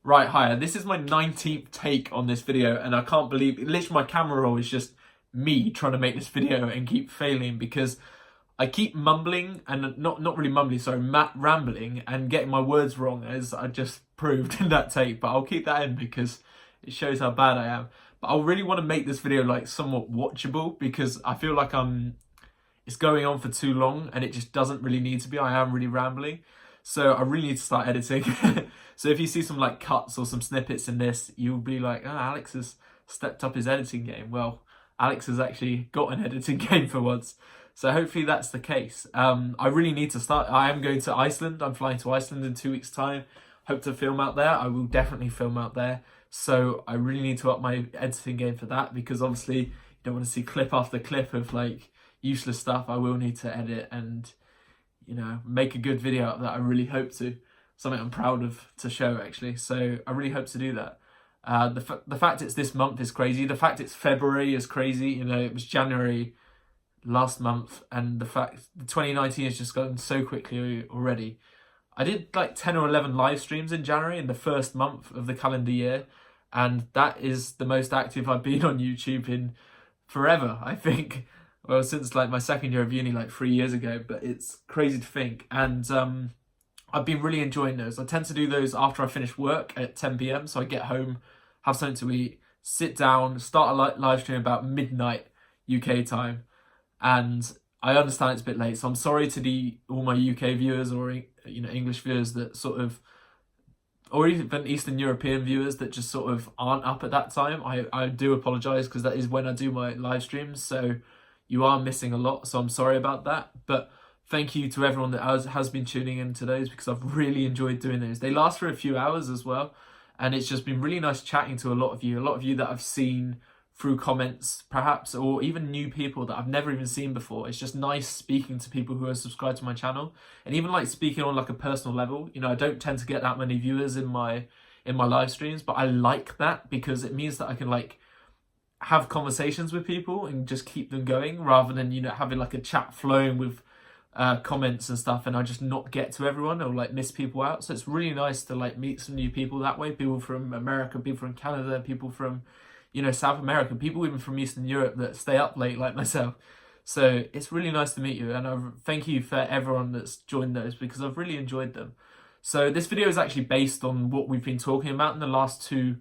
Right, hi, this is my 19th take on this video, and I can't believe, literally my camera roll is just me trying to make this video and keep failing because I keep mumbling, and not really mumbling, sorry, rambling and getting my words wrong, as I just proved in that take, but I'll keep that in because it shows how bad I am. But I really want to make this video like somewhat watchable because I feel like it's going on for too long and it just doesn't really need to be. I am really rambling. So I really need to start editing. So if you see some like cuts or some snippets in this, you'll be like, oh, Alex has stepped up his editing game. Well, Alex has actually got an editing game for once. So hopefully that's the case. I really need to start. I am going to Iceland. I'm flying to Iceland in 2 weeks' time. Hope to film out there. I will definitely film out there. So I really need to up my editing game for that because obviously you don't want to see clip after clip of like useless stuff. I will need to edit and, you know, make a good video out of that. I really hope to. Something I'm proud of to show, actually. So I really hope to do that. The fact it's this month is crazy. The fact it's February is crazy. You know, it was January last month, and the fact 2019 has just gone so quickly already. I did like 10 or 11 live streams in January in the first month of the calendar year, and that is the most active I've been on YouTube in forever, I think. Well, since like my second year of uni, like 3 years ago, but it's crazy to think. And I've been really enjoying those. I tend to do those after I finish work at 10 p.m. So I get home, have something to eat, sit down, start a live stream about midnight UK time. And I understand it's a bit late, so I'm sorry to all my UK viewers or, you know, English viewers that sort of, or even Eastern European viewers that just sort of aren't up at that time. I do apologise because that is when I do my live streams, so you are missing a lot, so I'm sorry about that. But thank you to everyone that has been tuning in to those because I've really enjoyed doing those. They last for a few hours as well, and it's just been really nice chatting to a lot of you that I've seen through comments perhaps, or even new people that I've never even seen before. It's just nice speaking to people who are subscribed to my channel, and even like speaking on like a personal level. You know, I don't tend to get that many viewers in my live streams, but I like that because it means that I can like have conversations with people and just keep them going rather than, you know, having like a chat flowing with comments and stuff and I just not get to everyone or like miss people out. So it's really nice to like meet some new people that way. People from America, people from Canada, people from, you know, South America, people even from Eastern Europe that stay up late like myself. So it's really nice to meet you, and I thank you for everyone that's joined those because I've really enjoyed them. So this video is actually based on what we've been talking about in the last two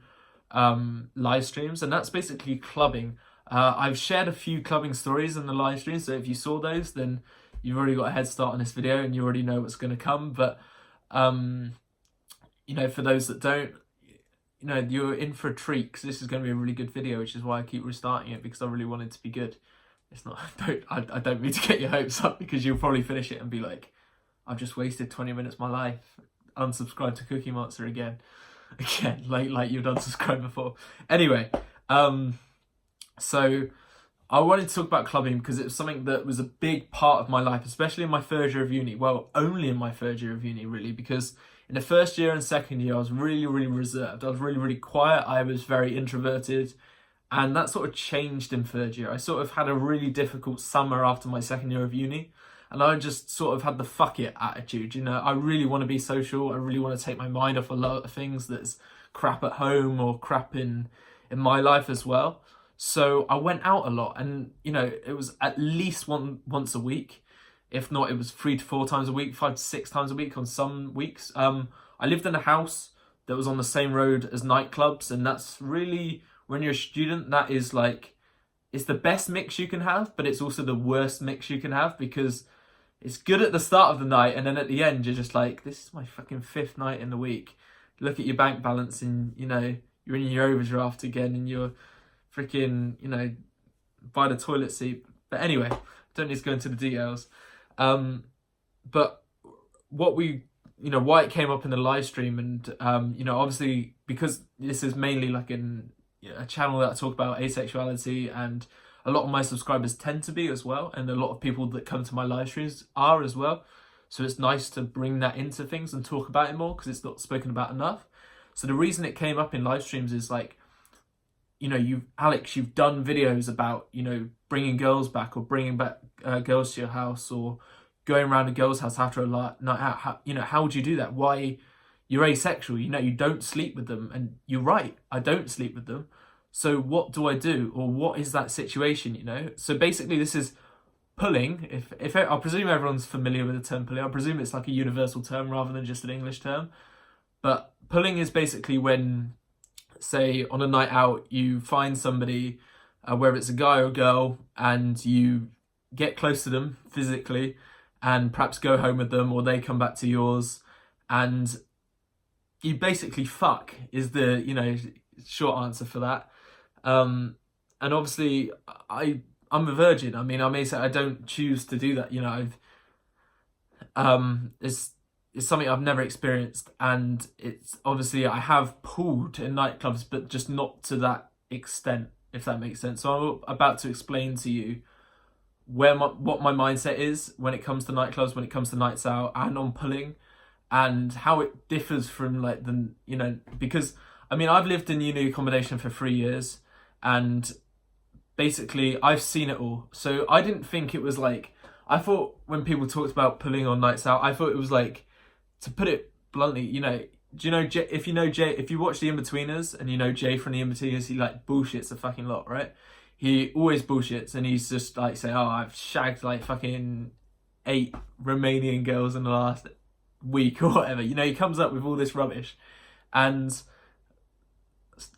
live streams, and that's basically clubbing. I've shared a few clubbing stories in the live stream, so if you saw those, then you've already got a head start on this video and you already know what's going to come. But you know, for those that don't, you know, you're in for a treat because this is going to be a really good video, which is why I keep restarting it because I really want it to be good. It's not, I don't mean to get your hopes up because you'll probably finish it and be like, I've just wasted 20 minutes of my life. Unsubscribe to Cookie Monster again, like you've unsubscribed before. Anyway, so I wanted to talk about clubbing because it was something that was a big part of my life, especially in my third year of uni. Well, only in my third year of uni, really, because in the first year and second year, I was really, really reserved. I was really, really quiet. I was very introverted. And that sort of changed in third year. I sort of had a really difficult summer after my second year of uni. And I just sort of had the fuck it attitude. You know, I really want to be social. I really want to take my mind off a lot of things that's crap at home or crap in my life as well. So I went out a lot, and, you know, it was at least once a week. If not, it was 3 to 4 times a week, 5 to 6 times a week on some weeks. I lived in a house that was on the same road as nightclubs, and that's really, when you're a student, that is like, it's the best mix you can have, but it's also the worst mix you can have because it's good at the start of the night, and then at the end, you're just like, this is my fucking 5th night in the week. Look at your bank balance, and, you know, you're in your overdraft again, and you're freaking, you know, by the toilet seat. But anyway, don't need to go into the details. But what we, you know, why it came up in the live stream, and, you know, obviously because this is mainly like a channel that I talk about asexuality, and a lot of my subscribers tend to be as well, and a lot of people that come to my live streams are as well. So it's nice to bring that into things and talk about it more because it's not spoken about enough. So the reason it came up in live streams is like, you know, Alex, you've done videos about, you know, bringing girls back or bringing back girls to your house or going around a girl's house after a night out. You know, how would you do that? Why, you're asexual, you know, you don't sleep with them. And you're right, I don't sleep with them. So what do I do? Or what is that situation, you know? So basically this is pulling. If I presume everyone's familiar with the term pulling, I presume it's like a universal term rather than just an English term. But pulling is basically when, say, on a night out, you find somebody, whether it's a guy or a girl, and you get close to them physically and perhaps go home with them, or they come back to yours, and you basically fuck is the, you know, short answer for that. And obviously I'm a virgin. I mean, I may say I don't choose to do that, you know. It's something I've never experienced, and it's obviously I have pulled in nightclubs, but just not to that extent, if that makes sense. So I'm about to explain to you what my mindset is when it comes to nightclubs, when it comes to nights out, and on pulling, and how it differs from like the, you know, because I mean I've lived in uni accommodation for 3 years, and basically I've seen it all. So I didn't think it was like, I thought when people talked about pulling on nights out, I thought it was like, to put it bluntly, you know, do you know Jay, if you know Jay, if you watch The Inbetweeners and you know Jay from The Inbetweeners, he like bullshits a fucking lot, right? He always bullshits, and he's just like saying, oh, I've shagged like fucking 8 Romanian girls in the last week or whatever. You know, he comes up with all this rubbish, and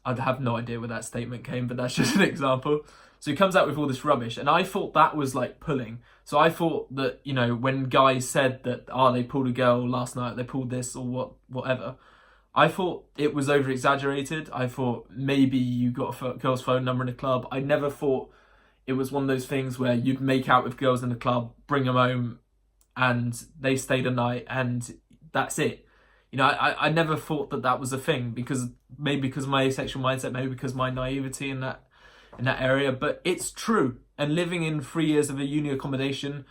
I have no idea where that statement came, but that's just an example. So he comes out with all this rubbish, and I thought that was like pulling. So I thought that, you know, when guys said that, oh, they pulled a girl last night, they pulled this or whatever, I thought it was over exaggerated. I thought maybe you got a girl's phone number in a club. I never thought it was one of those things where you'd make out with girls in the club, bring them home, and they stayed a night, and that's it. You know, I never thought that was a thing, because maybe because of my asexual mindset, maybe because of my naivety in that area, but it's true. And living in 3 years of a uni accommodation,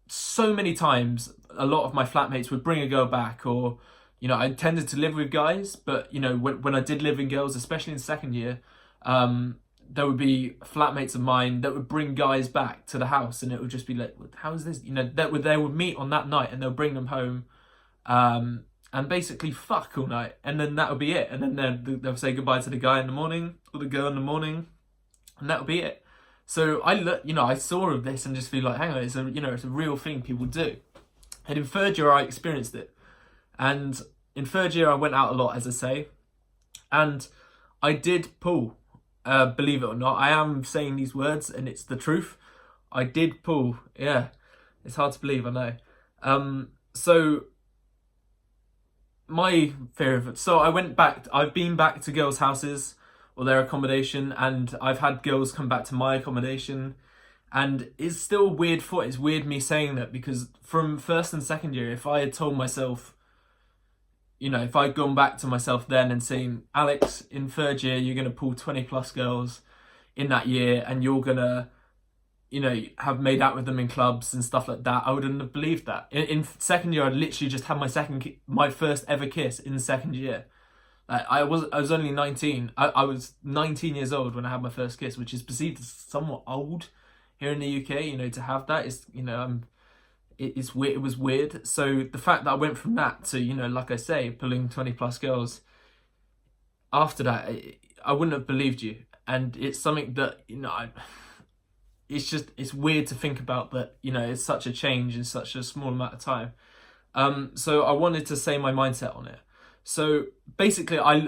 so many times a lot of my flatmates would bring a girl back, or, you know, I tended to live with guys, but, you know, when I did live in girls, especially in second year, there would be flatmates of mine that would bring guys back to the house, and it would just be like, how is this, you know, they would meet on that night and they'll bring them home, and basically fuck all night, and then that would be it. And then they'll say goodbye to the guy in the morning or the girl in the morning, and that would be it. So I saw of this and just feel like, hang on, it's a real thing people do. And in third year I experienced it, and in third year I went out a lot, as I say, and I did pull. Believe it or not, I am saying these words and it's the truth. I did pull. Yeah, it's hard to believe, I know. So my fear of it. So I've been back to girls' houses or their accommodation, and I've had girls come back to my accommodation, and it's still weird. It's weird me saying that, because from first and second year, if I had told myself, you know, if I'd gone back to myself then and saying, Alex, in third year, you're going to pull 20 plus girls in that year, and you're going to, you know, have made out with them in clubs and stuff like that, I wouldn't have believed that. In second year, I literally just had my first ever kiss in second year. I was only 19. I was 19 years old when I had my first kiss, which is perceived as somewhat old here in the UK. You know, to have that is, you know, it's weird. It was weird. So the fact that I went from that to, you know, like I say, pulling 20 plus girls, after that, I wouldn't have believed you. And it's something that, you know, it's weird to think about that, you know, it's such a change in such a small amount of time. So I wanted to say my mindset on it. So basically I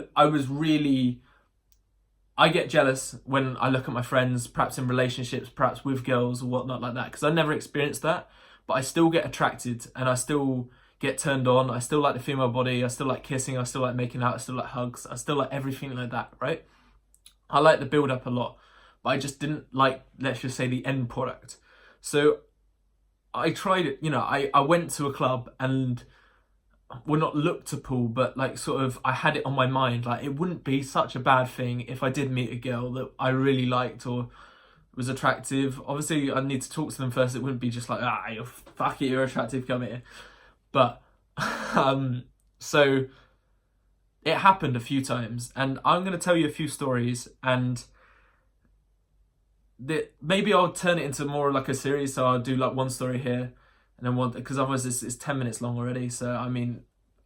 get jealous when I look at my friends, perhaps in relationships, perhaps with girls or whatnot like that, because I never experienced that, but I still get attracted and I still get turned on. I still like the female body. I still like kissing. I still like making out. I still like hugs. I still like everything like that, right? I like the build up a lot, but I just didn't like, let's just say, the end product. So I tried it, you know, I went to a club and, well, not look to pull, but like sort of, I had it on my mind, like it wouldn't be such a bad thing if I did meet a girl that I really liked or was attractive. Obviously, I need to talk to them first. It wouldn't be just like, you're attractive, come here. But, so it happened a few times, and I'm going to tell you a few stories, and maybe I'll turn it into more like a series. So I'll do like one story here, and then one, because otherwise it's 10 minutes long already. So I mean,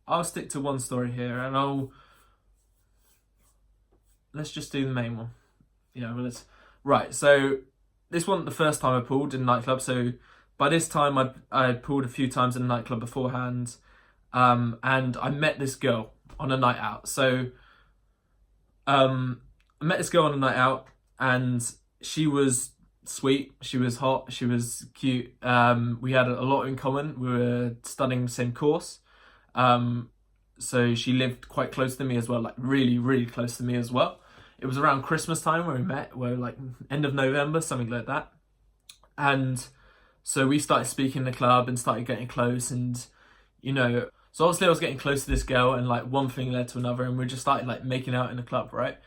I'll stick to one story here, and let's just do the main one. Yeah, well, right. So this wasn't the first time I pulled in a nightclub. So by this time, I pulled a few times in a nightclub beforehand, and I met this girl on a night out. So I met this girl on a night out, and she was sweet, she was hot, she was cute. We had a lot in common. We were studying the same course. So she lived quite close to me as well, like really, really close to me as well. It was around Christmas time where we met, where like end of November, something like that. And so we started speaking in the club and started getting close, and so obviously I was getting close to this girl, and like one thing led to another, and we just started like making out in the club, right?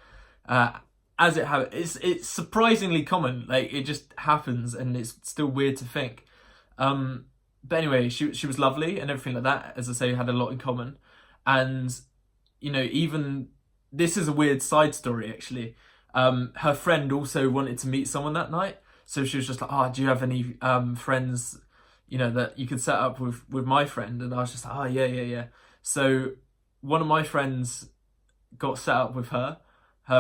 As it happens, it's surprisingly common. Like it just happens, and it's still weird to think. But anyway, she was lovely and everything like that. As I say, had a lot in common, and even this is a weird side story actually. Her friend also wanted to meet someone that night, so she was just like, "Oh, do you have any friends, that you could set up with my friend?" And I was just like, "Oh, yeah." So one of my friends got set up with her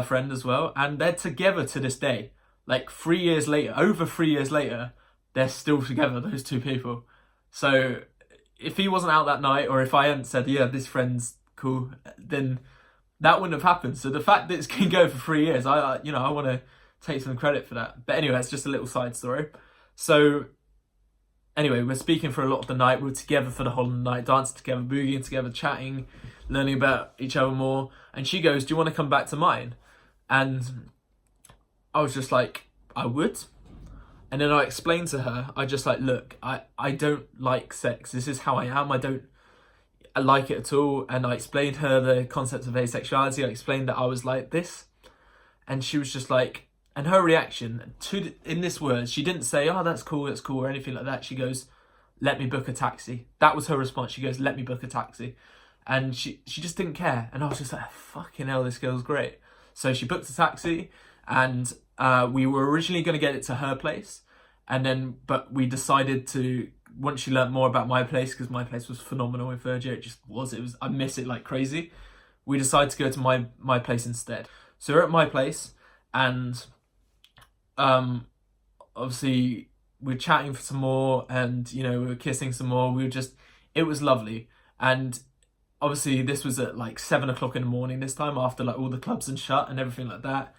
friend as well, and they're together to this day. Like 3 years later, over 3 years later, they're still together, those two people. So if he wasn't out that night, or if I hadn't said, yeah, this friend's cool, then that wouldn't have happened. So the fact that it's can go for 3 years, I want to take some credit for that. But anyway, it's just a little side story. So anyway, we're speaking for a lot of the night. We were together for the whole night, dancing together, boogieing together, chatting, learning about each other more. And she goes, "Do you want to come back to mine?" And I was just like, "I would." And then I explained to her, I just like, "Look, I don't like sex. This is how I am. I like it at all." And I explained her the concept of asexuality. I explained that I was like this. And she was just like, and her reaction in this word, she didn't say, "Oh, that's cool, or anything like that. She goes, "Let me book a taxi." That was her response. She goes, "Let me book a taxi." And she just didn't care. And I was just like, fucking hell, this girl's great. So she booked a taxi, and we were originally going to get it to her place. But we decided to, once she learnt more about my place, because my place was phenomenal in third year, I miss it like crazy. We decided to go to my place instead. So we're at my place, and obviously we're chatting for some more, and we were kissing some more. It was lovely. And obviously this was at like 7 o'clock in the morning this time, after like all the clubs and shut and everything like that.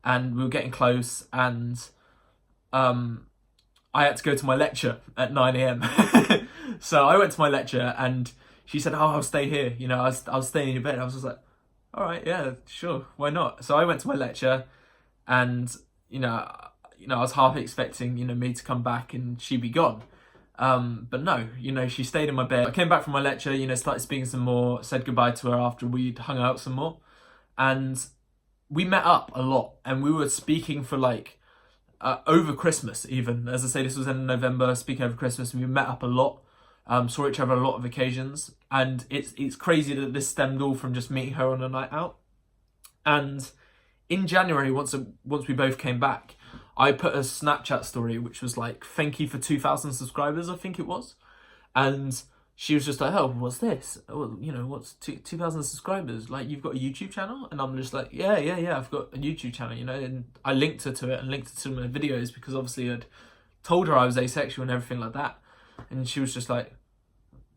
And we were getting close, and I had to go to my lecture at 9 a.m. So I went to my lecture, and she said, "Oh, I'll stay here. I'll stay in your bed." I was just like, "All right, yeah, sure, why not?" So I went to my lecture, and I was half expecting me to come back and she'd be gone. But no, she stayed in my bed. I came back from my lecture, started speaking some more, said goodbye to her after we'd hung out some more. And we met up a lot, and we were speaking for like, over Christmas even. As I say, this was in November, speaking over Christmas, and we met up a lot, saw each other a lot of occasions. And it's crazy that this stemmed all from just meeting her on a night out. And in January, once we both came back, I put a Snapchat story, which was like, "Thank you for 2,000 subscribers, I think it was." And she was just like, "Oh, what's this? Well, what's 2,000 subscribers? Like, you've got a YouTube channel?" And I'm just like, yeah, I've got a YouTube channel, And I linked her to it, and linked her to my videos, because obviously I'd told her I was asexual and everything like that. And she was just like,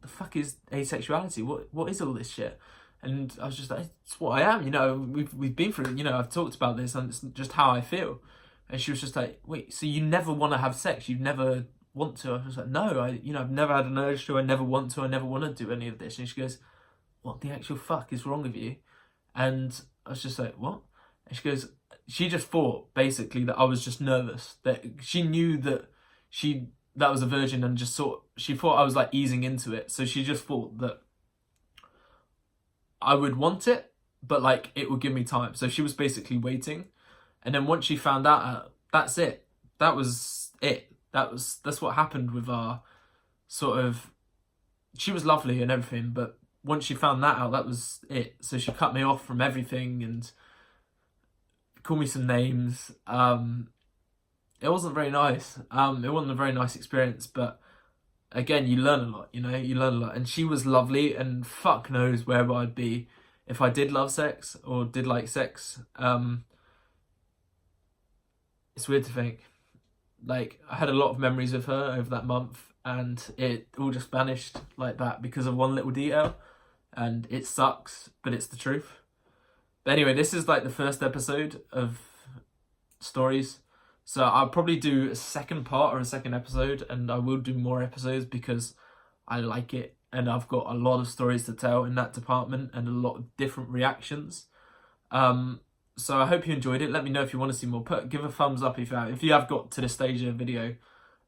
"The fuck is asexuality? What is all this shit?" And I was just like, "It's what I am, we've been through it, I've talked about this, and it's just how I feel." And she was just like, "Wait, so you never want to have sex? You never want to?" I was like, "No, I've never had an urge to, I never want to, I never want to do any of this." And she goes, "What the actual fuck is wrong with you?" And I was just like, "What?" And she goes, she just thought basically that I was just nervous, that she knew that that was a virgin, and she thought I was like easing into it. So she just thought that I would want it, but like it would give me time. So she was basically waiting. And then once she found out, that's it. That was it. That's what happened with our sort of, she was lovely and everything, but once she found that out, that was it. So she cut me off from everything and called me some names. It wasn't very nice. It wasn't a very nice experience, but again, you learn a lot, you know, you learn a lot. And she was lovely, and fuck knows where I'd be if I did love sex or did like sex. It's weird to think. Like, I had a lot of memories of her over that month, and it all just vanished like that because of one little detail. And it sucks, but it's the truth. But anyway, this is like the first episode of stories. So I'll probably do a second part or a second episode, and I will do more episodes because I like it, and I've got a lot of stories to tell in that department and a lot of different reactions. So I hope you enjoyed it. Let me know if you want to see more. Give a thumbs up if you have got to this stage of the video.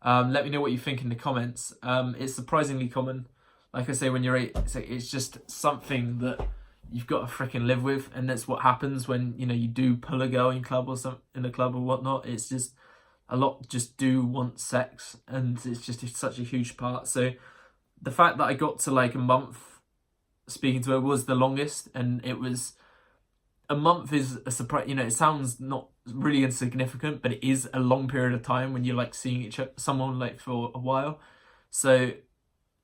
Let me know what you think in the comments. It's surprisingly common. Like I say, when you're 8, it's just something that you've got to freaking live with, and that's what happens when, you know, you do pull a girl in club or in a club or whatnot. It's just a lot just do want sex, and it's such a huge part. So the fact that I got to like a month speaking to her was the longest, and it was a month is a surprise. You know, it sounds not really insignificant, but it is a long period of time when you're like seeing someone like for a while. So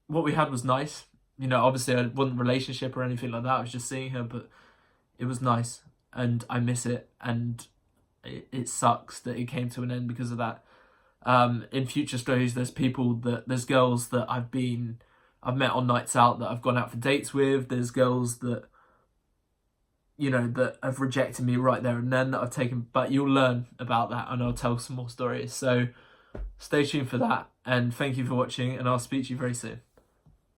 what we had was nice. You know, obviously I wasn't a relationship or anything like that. I was just seeing her, but it was nice, and I miss it, and it sucks that it came to an end because of that. In future stories, there's girls that I've met on nights out that I've gone out for dates with. There's girls that, you know, that have rejected me right there and then that I've taken, but you'll learn about that, and I'll tell some more stories. So stay tuned for that, and thank you for watching, and I'll speak to you very soon.